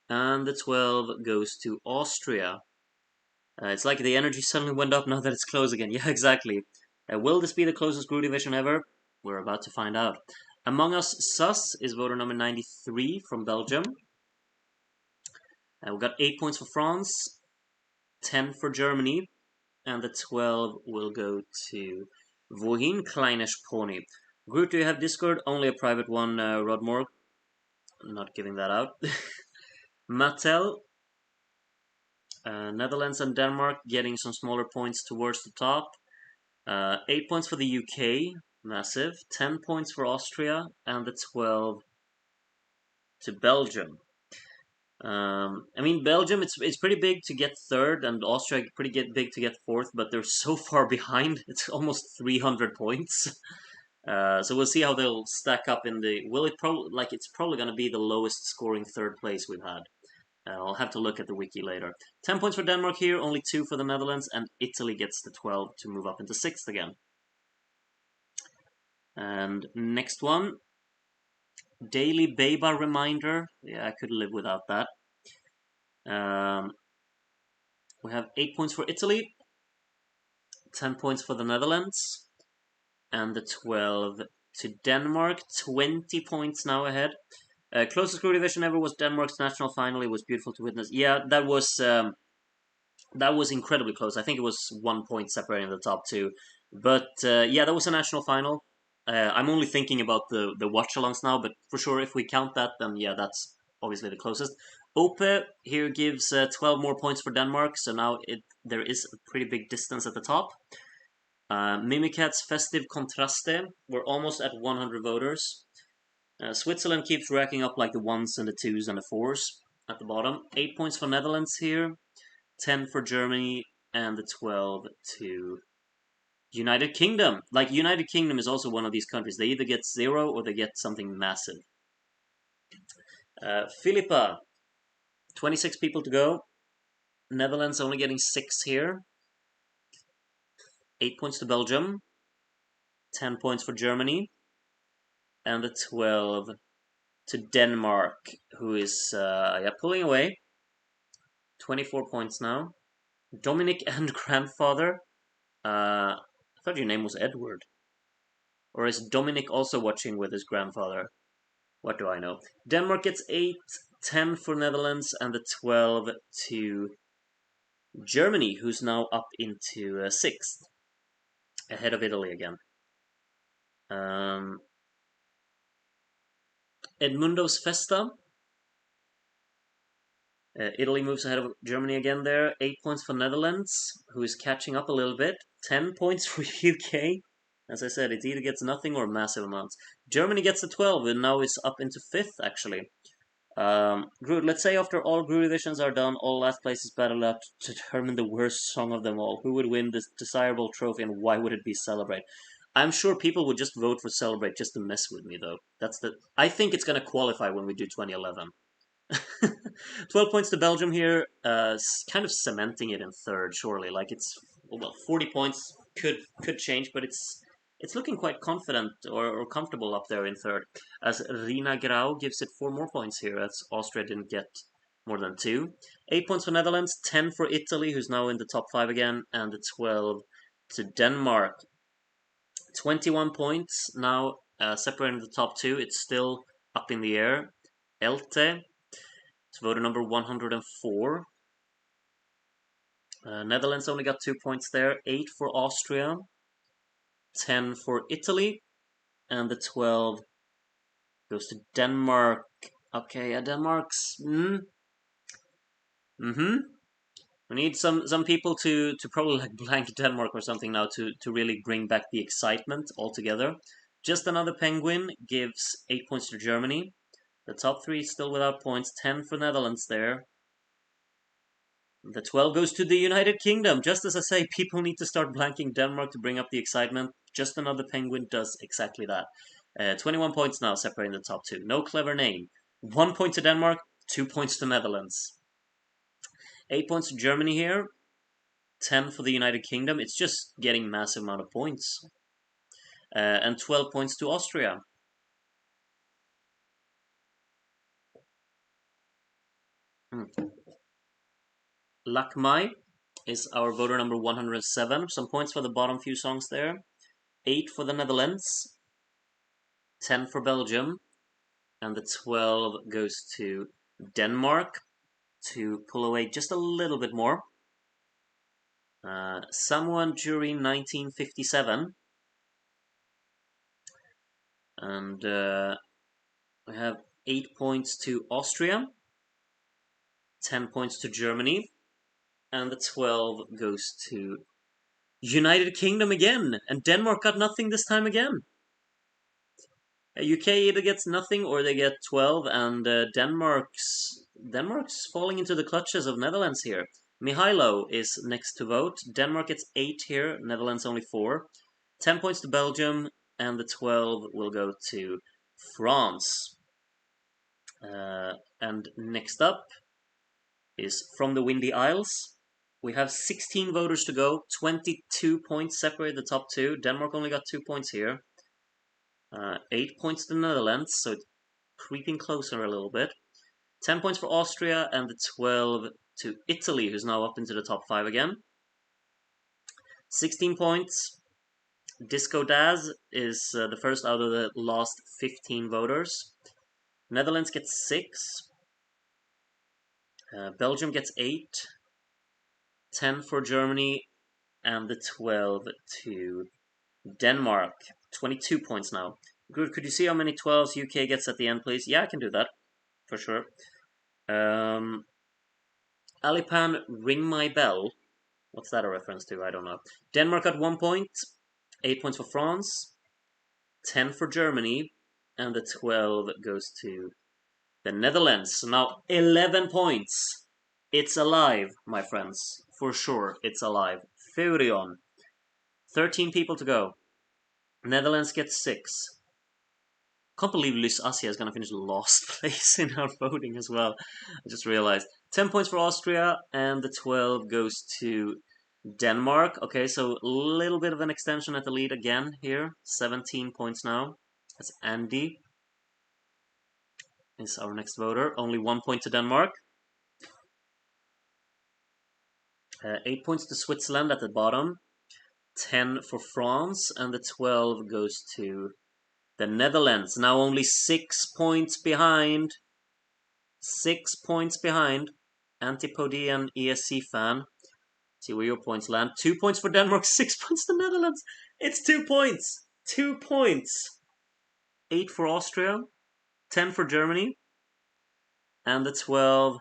and the 12 goes to Austria. It's like the energy suddenly went up now that it's close again. Yeah, exactly. Will this be the closest group division ever? We're about to find out. Among Us Sus is voter number 93 from Belgium. We got 8 points for France, 10 for Germany, and the 12 will go to Wohin Kleinish Pony. Groot, do you have Discord? Only a private one, Rodmore. I'm not giving that out. Mattel, Netherlands and Denmark getting some smaller points towards the top. 8 points for the UK, massive. 10 points for Austria, and the 12 to Belgium. I mean, Belgium, it's pretty big to get third, and Austria pretty big to get fourth, but they're so far behind. It's almost 300 points. So we'll see how they'll stack up in the. Will it probably it's probably going to be the lowest scoring third place we've had. I'll have to look at the wiki later. 10 points for Denmark here, only 2 for the Netherlands, and Italy gets the 12 to move up into 6th again. And next one, Daily Beba Reminder. Yeah, I could live without that. We have 8 points for Italy, 10 points for the Netherlands, and the 12 to Denmark. 20 points now ahead. Closest group division ever was Denmark's national final. It was beautiful to witness. Yeah, that was incredibly close. I think it was 1 point separating the top two. But yeah, that was a national final. I'm only thinking about the watch-alongs now, but for sure, if we count that, then yeah, that's obviously the closest. Ope here gives 12 more points for Denmark, so now there is a pretty big distance at the top. Mimikat's Festive Contraste, we're almost at 100 voters. Switzerland keeps racking up like the 1s and the 2s and the 4s at the bottom. 8 points for Netherlands here, 10 for Germany, and the 12 to United Kingdom. Like, United Kingdom is also one of these countries. They either get 0 or they get something massive. Philippa, 26 people to go. Netherlands only getting 6 here. 8 points to Belgium. 10 points for Germany. And the 12 to Denmark, who is pulling away. 24 points now. Dominic and grandfather. I thought your name was Edward. Or is Dominic also watching with his grandfather? What do I know? Denmark gets 8, 10 for Netherlands, and the 12 to Germany, who's now up into 6th. Ahead of Italy again. Edmundo's Festa. Italy moves ahead of Germany again there. 8 points for Netherlands, who is catching up a little bit. 10 points for UK. As I said, it either gets nothing or massive amounts. Germany gets a 12, and now it's up into 5th, actually. Let's say after all group divisions are done, all last places battle out to determine the worst song of them all. Who would win this desirable trophy, and why would it be Celebrate? I'm sure people would just vote for Celebrate just to mess with me, though. I think it's gonna qualify when we do 2011. 12 points to Belgium here, kind of cementing it in third, surely. Like well, 40 points could change, but it's looking quite confident or comfortable up there in third. As Rina Grau gives it 4 more points here, as Austria didn't get more than 2. 8 points for Netherlands, 10 for Italy, who's now in the top 5 again, and 12 to Denmark. 21 points now, separating the top 2. It's still up in the air. Elte. It's voter number 104. Netherlands only got 2 points there. 8 for Austria. 10 for Italy. And the 12 goes to Denmark. Okay, Denmark's... We need some people to probably like blank Denmark or something now to really bring back the excitement altogether. Just Another Penguin gives 8 points to Germany. The top 3 still without points. 10 for Netherlands there. The 12 goes to the United Kingdom. Just as I say, people need to start blanking Denmark to bring up the excitement. Just Another Penguin does exactly that. 21 points now separating the top 2. No clever name. 1 point to Denmark, 2 points to Netherlands. 8 points to Germany here. 10 for the United Kingdom. It's just getting massive amount of points. And 12 points to Austria. Lakmai is our voter number 107. Some points for the bottom few songs there. 8 for the Netherlands. 10 for Belgium. And the 12 goes to Denmark to pull away just a little bit more. Someone during 1957. And we have 8 points to Austria. 10 points to Germany. And the 12 goes to United Kingdom again. And Denmark got nothing this time again. UK either gets nothing or they get 12, and Denmark's falling into the clutches of Netherlands here. Mihailo is next to vote. Denmark gets 8 here, Netherlands only 4. 10 points to Belgium, and the 12 will go to France. And next up is from the Windy Isles. We have 16 voters to go, 22 points separate the top 2. Denmark only got 2 points here. 8 points to the Netherlands, so it's creeping closer a little bit. 10 points for Austria, and the 12 to Italy, who's now up into the top 5 again. 16 points. Disco Daz is the first out of the last 15 voters. Netherlands gets 6. Belgium gets 8. 10 for Germany, and the 12 to Denmark. 22 points now. Good. Could you see how many 12s UK gets at the end, please? Yeah, I can do that. For sure. Alipan, Ring My Bell. What's that a reference to? I don't know. Denmark got 1 point. 8 points for France. 10 for Germany. And the 12 goes to the Netherlands. So now 11 points. It's alive, my friends. For sure, it's alive. Furion. 13 people to go. Netherlands gets 6. Can't believe Luis Asia is going to finish last place in our voting as well. I just realized. 10 points for Austria, and the 12 goes to Denmark. Okay, so a little bit of an extension at the lead again here. 17 points now. That's Andy. Is our next voter. Only 1 point to Denmark. 8 points to Switzerland at the bottom. 10 for France, and the 12 goes to the Netherlands. Now only 6 points behind. 6 points behind. Antipodean ESC fan. See where your points land. 2 points for Denmark, 6 points to Netherlands. It's 2 points. 2 points. 8 for Austria. 10 for Germany. And the 12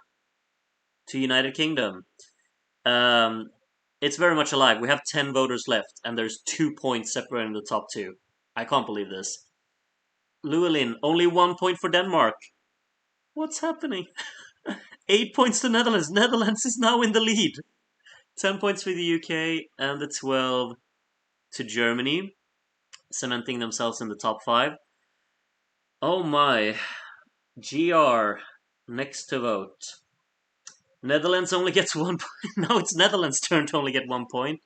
to United Kingdom. It's very much alive. We have 10 voters left, and there's 2 points separating the top two. I can't believe this. Llewellyn, only 1 point for Denmark. What's happening? 8 points to Netherlands. Netherlands is now in the lead. 10 points for the UK, and the 12 to Germany, cementing themselves in the top 5. Oh my. GR, next to vote. Netherlands only gets 1 point. Now it's Netherlands' turn to only get 1 point.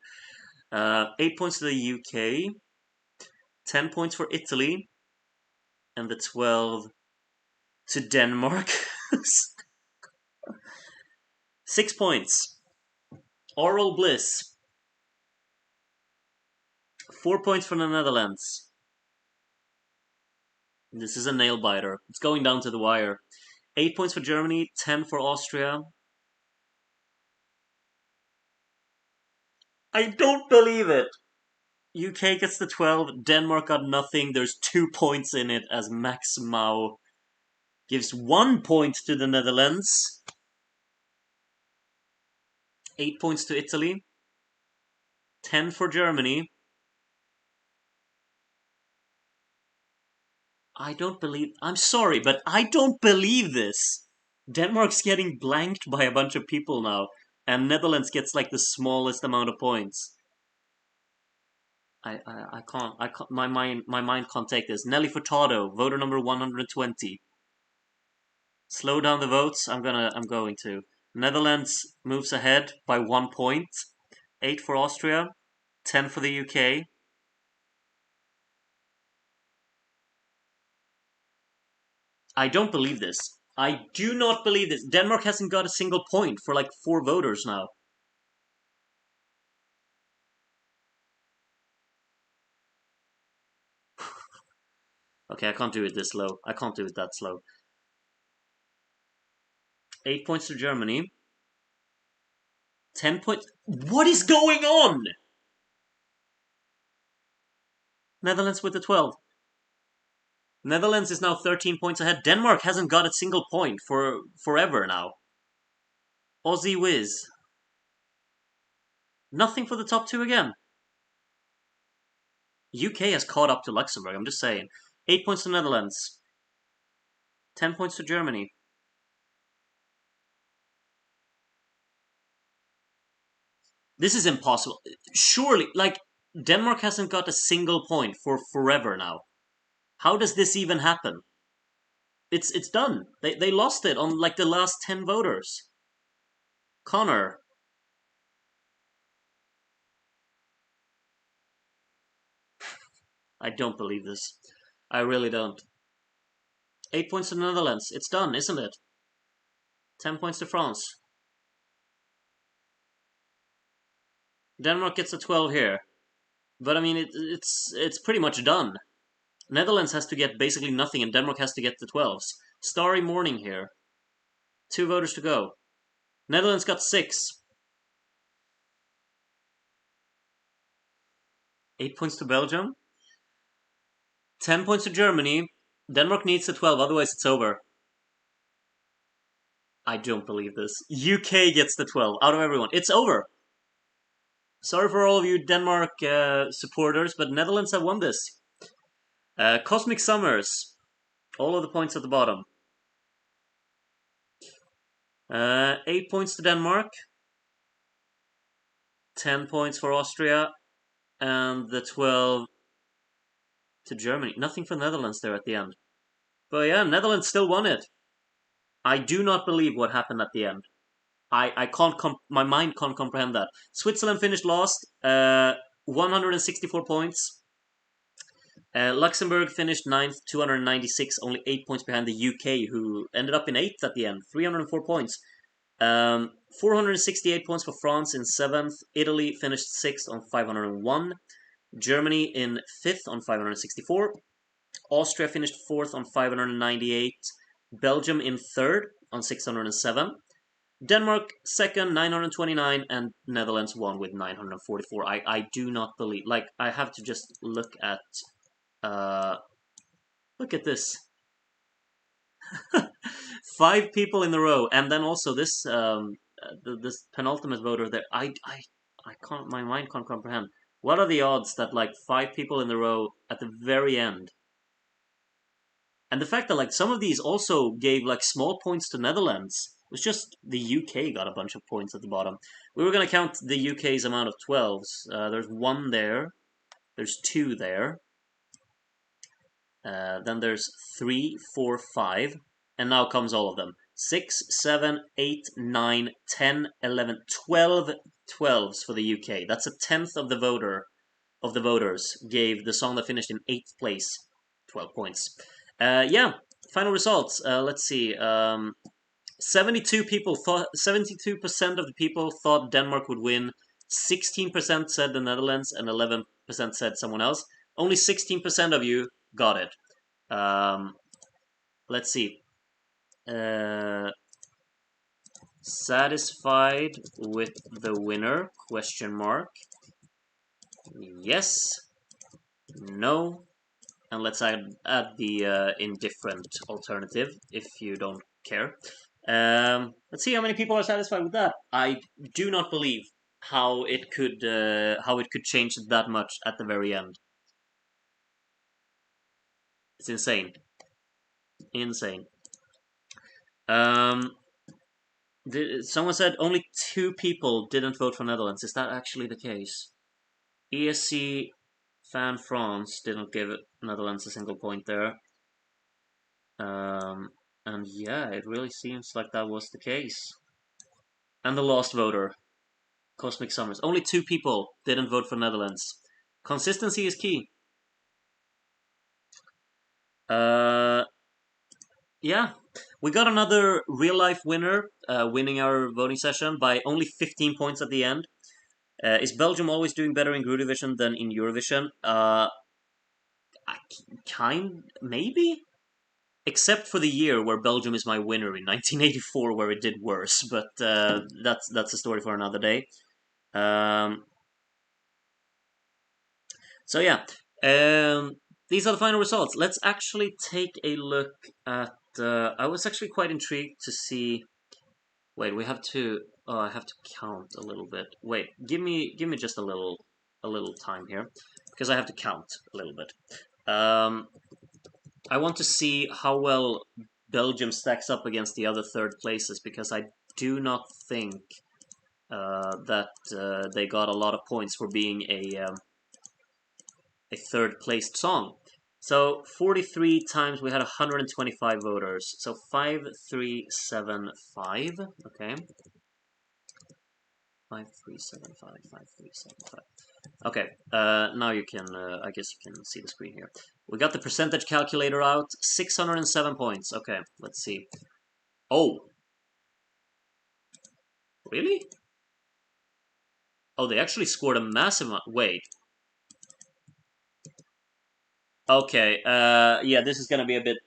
8 points to the UK, 10 points for Italy, and the 12 to Denmark. 6 points. Oral Bliss. 4 points for the Netherlands. This is a nail biter. It's going down to the wire. 8 points for Germany, 10 for Austria. I don't believe it! UK gets the 12, Denmark got nothing. There's 2 points in it as Max Mau gives 1 point to the Netherlands. 8 points to Italy. 10 for Germany. I'm sorry, but I don't believe this. Denmark's getting blanked by a bunch of people now, and Netherlands gets like the smallest amount of points. I can't, my mind can't take this. Nelly Furtado, voter number 120. Slow down the votes, I'm going to. Netherlands moves ahead by 1 point. 8 for Austria, 10 for the UK. I don't believe this. I do not believe this. Denmark hasn't got a single point for like 4 voters now. Okay, I can't do it this low. I can't do it that slow. 8 points to Germany. 10 points. What is going on? Netherlands with the 12. Netherlands is now 13 points ahead. Denmark hasn't got a single point for forever now. Aussie Whiz. Nothing for the top 2 again. UK has caught up to Luxembourg, I'm just saying. 8 points to Netherlands. 10 points to Germany. This is impossible. Surely, like, Denmark hasn't got a single point for forever now. How does this even happen? It's done. They lost it on like the last 10 voters. Connor. I don't believe this. I really don't. 8 points to the Netherlands. It's done, isn't it? 10 points to France. Denmark gets a 12 here. But I mean, it's pretty much done. Netherlands has to get basically nothing and Denmark has to get the 12s. Starry morning here. 2 voters to go. Netherlands got 6. 8 points to Belgium. 10 points to Germany. Denmark needs the 12, otherwise it's over. I don't believe this. UK gets the 12 out of everyone. It's over. Sorry for all of you Denmark supporters, but Netherlands have won this. Cosmic Summers. All of the points at the bottom. 8 points to Denmark. 10 points for Austria. And the 12 to Germany. Nothing for Netherlands there at the end. But yeah, Netherlands still won it. I do not believe what happened at the end. I can't, my mind can't comprehend that. Switzerland finished last, 164 points. Luxembourg finished 9th, 296, only 8 points behind the UK, who ended up in 8th at the end, 304 points. 468 points for France in 7th. Italy finished 6th on 501. Germany in 5th on 564. Austria finished 4th on 598. Belgium in 3rd on 607. Denmark 2nd, 929, and Netherlands won with 944. I do not believe, like, I have to just look at this. 5 people in a row, and then also this this penultimate voter there. My mind can't comprehend. What are the odds that like 5 people in a row at the very end? And the fact that like some of these also gave like small points to Netherlands. It was just the UK got a bunch of points at the bottom. We were gonna count the UK's amount of 12s. There's 1 there. There's 2 there. Then there's 3, 4, 5. And now comes all of them. 6, 7, 8, 9, 10, 11, 12 12s for the UK. That's a tenth of the voters gave the song that finished in 8th place 12 points. Yeah, final results. Let's see. 72% of the people thought Denmark would win. 16% said the Netherlands, and 11% said someone else. Only 16% of you got it. Let's see. Satisfied with the winner? Question mark. Yes. No. And let's add the indifferent alternative if you don't care. Let's see how many people are satisfied with that. I do not believe how it could change that much at the very end. It's insane. Insane. Someone said only 2 people didn't vote for Netherlands. Is that actually the case? ESC Fan France didn't give Netherlands a single point there. And yeah, it really seems like that was the case. And the last voter, Cosmic Summers. Only 2 people didn't vote for Netherlands. Consistency is key. Yeah, we got another real-life winner, winning our voting session by only 15 points at the end. Is Belgium always doing better in Eurovision than in Eurovision? Maybe? Except for the year where Belgium is my winner in 1984, where it did worse, but that's a story for another day. So yeah, these are the final results. Let's actually take a look at. I was actually quite intrigued to see. Wait, we have to. Oh, I have to count a little bit. Wait, give me just a little time here, because I have to count a little bit. I want to see how well Belgium stacks up against the other third places, because I do not think that they got a lot of points for being a third placed song. So 43 times we had 125 voters. So 5375. Okay. 5375, 5375. Okay, now you can, I guess you can see the screen here. We got the percentage calculator out, 607 points. Okay, let's see. Oh! Really? Oh, they actually scored a massive amount. Wait. Okay, yeah, this is gonna be a bit...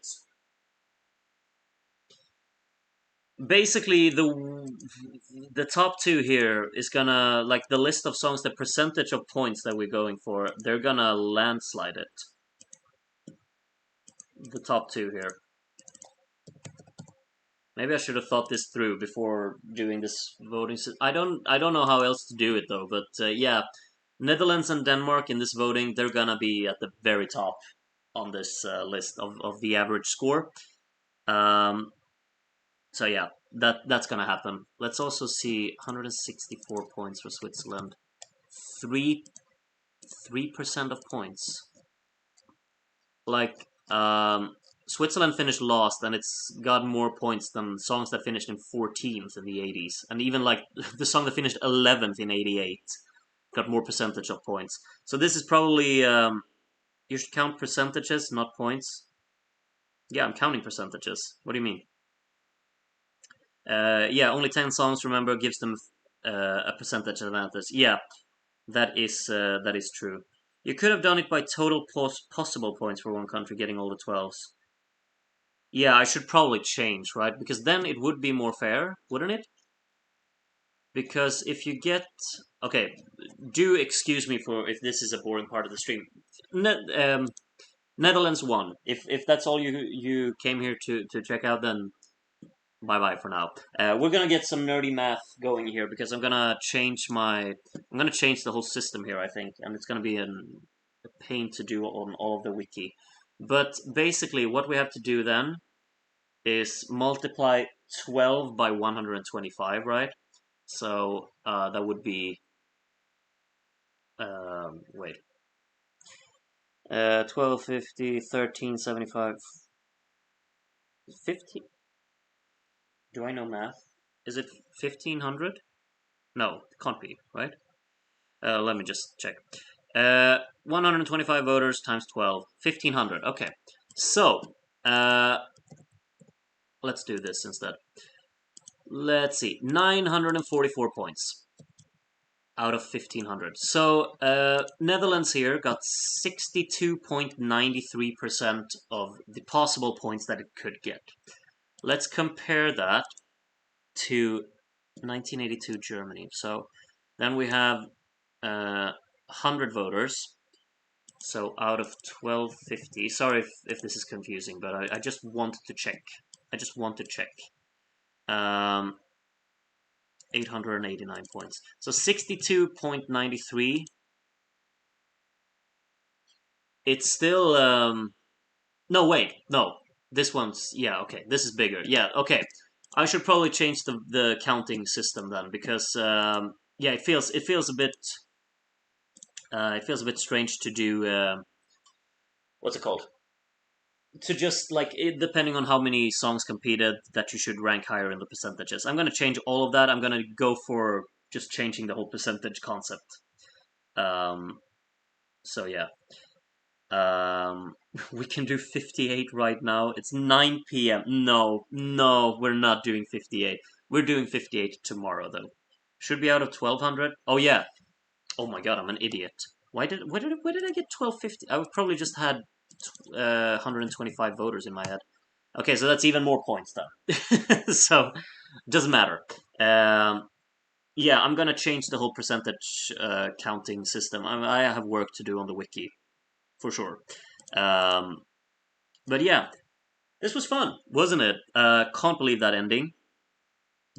Basically, the top 2 here is gonna, like, the list of songs, the percentage of points that we're going for, they're gonna landslide it. The top 2 here. Maybe I should have thought this through before doing this voting. I don't know how else to do it though. But yeah, Netherlands and Denmark in this voting, they're gonna be at the very top on this list of the average score. So yeah, that's gonna happen. Let's also see 164 points for Switzerland. 3% of points. Like Switzerland finished last, and it's got more points than songs that finished in 14th in the 80s. And even like the song that finished 11th in 88 got more percentage of points. So this is probably, you should count percentages, not points. Yeah, I'm counting percentages. What do you mean? Yeah, only 10 songs, remember, gives them a percentage advantage. Yeah, that is true. You could have done it by total possible points for one country getting all the 12s. Yeah, I should probably change, right? Because then it would be more fair, wouldn't it? Because if you get... Okay, do excuse me for if this is a boring part of the stream. Netherlands won. If that's all you came here to check out, then bye for now. We're gonna get some nerdy math going here because I'm gonna change the whole system here, I think, and it's gonna be a pain to do on all of the wiki. But basically, what we have to do then is multiply 12 by 125, right? So that would be wait, 1250, 1375, 50. Do I know math? Is it 1500? No, it can't be, right? Let me just check. 125 voters times 12, 1500. Okay, so let's do this instead. Let's see, 944 points out of 1500. So Netherlands here got 62.93% of the possible points that it could get. Let's compare that to 1982 Germany. So then we have 100 voters. So out of 1250, sorry if this is confusing, but I just wanted to check. 889 points. So 62.93. It's still no, wait, no. This one's, yeah, okay. This is bigger. Yeah, okay. I should probably change the counting system then because yeah, it feels a bit strange to do what's it called? To just like depending on how many songs competed, that you should rank higher in the percentages. I'm gonna change all of that. I'm gonna go for just changing the whole percentage concept. Um, so yeah. We can do 58 right now. It's 9 p.m. No, we're not doing 58. We're doing 58 tomorrow though. Should be out of 1200. Oh yeah. Oh my god, I'm an idiot. Where did I get 1250? I probably just had 125 voters in my head. Okay, so that's even more points then. So doesn't matter. Yeah, I'm gonna change the whole percentage counting system. I have work to do on the wiki for sure. But yeah, this was fun, wasn't it? Can't believe that ending.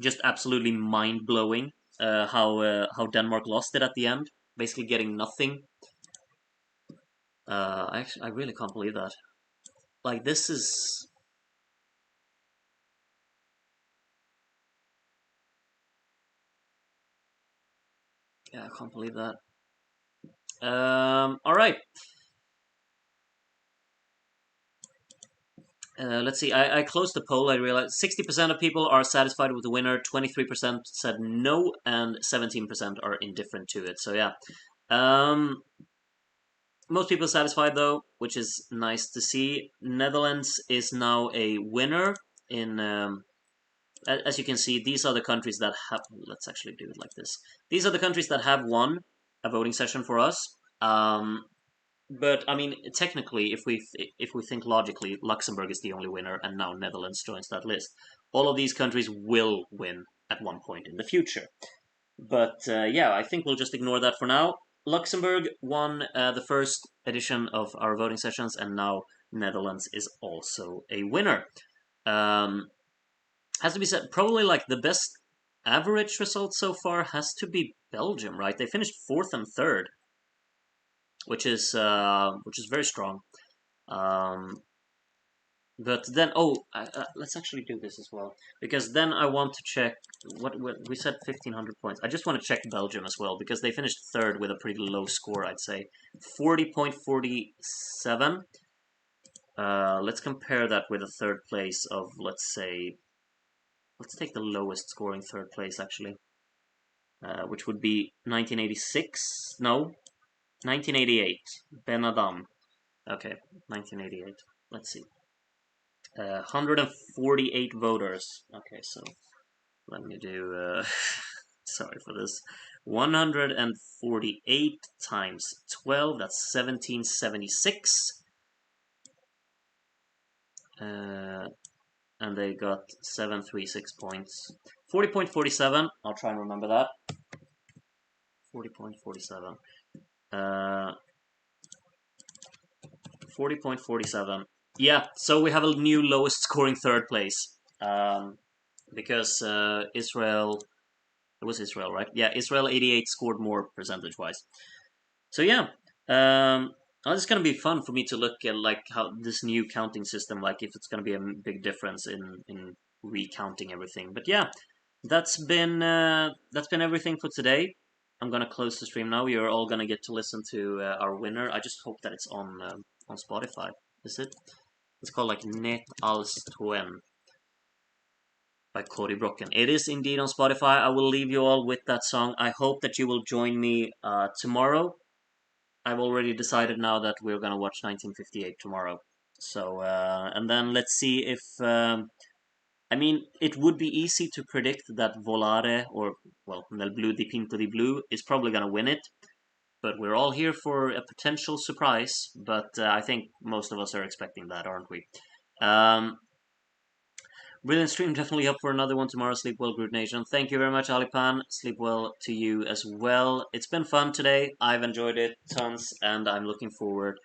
Just absolutely mind blowing. How Denmark lost it at the end, basically getting nothing. I really can't believe that. Like this is. Yeah, I can't believe that. All right. Let's see. I closed the poll. I realized 60% of people are satisfied with the winner. 23% said no, and 17% are indifferent to it. So yeah. Most people satisfied though, which is nice to see. Netherlands is now a winner in. As you can see, these are the countries that have. Let's actually do it like this. These are the countries that have won a voting session for us. But I mean, technically, if we think logically, Luxembourg is the only winner, and now Netherlands joins that list. All of these countries will win at one point in the future. But yeah, I think we'll just ignore that for now. Luxembourg won the first edition of our voting sessions, and now Netherlands is also a winner. Has to be said, probably like the best average result so far has to be Belgium, right? They finished fourth and third, which is very strong. Um, but then, let's actually do this as well because then I want to check what we said 1500 points. I just want to check Belgium as well because they finished third with a pretty low score, I'd say 40.47. Let's compare that with a third place of let's take the lowest scoring third place actually, which would be 1986. No, 1988. Ben Adam. Okay, 1988. Let's see. 148 voters. Okay, so let me do. Sorry for this. 148 times 12. That's 1776. And they got 736 points. 40.47. I'll try and remember that. 40.47. 40.47. Yeah, so we have a new lowest scoring third place. because Israel. It was Israel, right? Yeah, Israel 88 scored more percentage-wise. So yeah, it's gonna be fun for me to look at like how this new counting system, like if it's gonna be a big difference in recounting everything. But yeah, that's been everything for today. I'm gonna close the stream now. You're all gonna get to listen to our winner. I just hope that it's on Spotify. Is it? It's called like Net als Toen by Cody Brocken. It is indeed on Spotify. I will leave you all with that song. I hope that you will join me tomorrow. I've already decided now that we're gonna watch 1958 tomorrow. So and then let's see if I mean it would be easy to predict that Volare or well Nel Blu di Pinto di Blu is probably gonna win it, but we're all here for a potential surprise. But I think most of us are expecting that, aren't we? Um, Brilliant stream, definitely up for another one tomorrow. Sleep well, Groot Nation. Thank you very much, Alipan. Sleep well to you as well. It's been fun today. I've enjoyed it tons, and I'm looking forward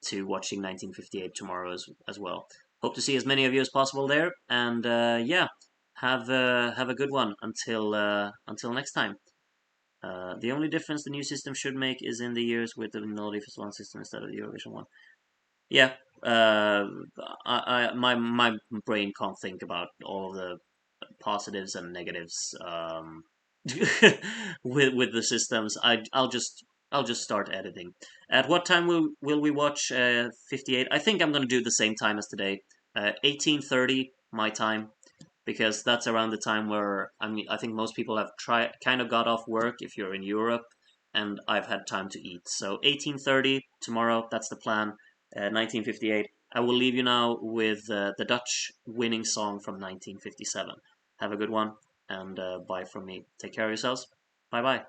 to watching 1958 tomorrow as well. Hope to see as many of you as possible there, and yeah, have a good one until next time. The only difference the new system should make is in the years with the melody for one system instead of the Eurovision one. Yeah, my brain can't think about all of the positives and negatives with the systems. I'll just start editing. At what time will we watch 58? I think I'm gonna do the same time as today, 18:30 my time, because that's around the time where I think most people have kind of got off work if you're in Europe, and I've had time to eat. So 18:30 tomorrow. That's the plan. 1958. I will leave you now with the Dutch winning song from 1957. Have a good one, and bye from me. Take care of yourselves. Bye bye.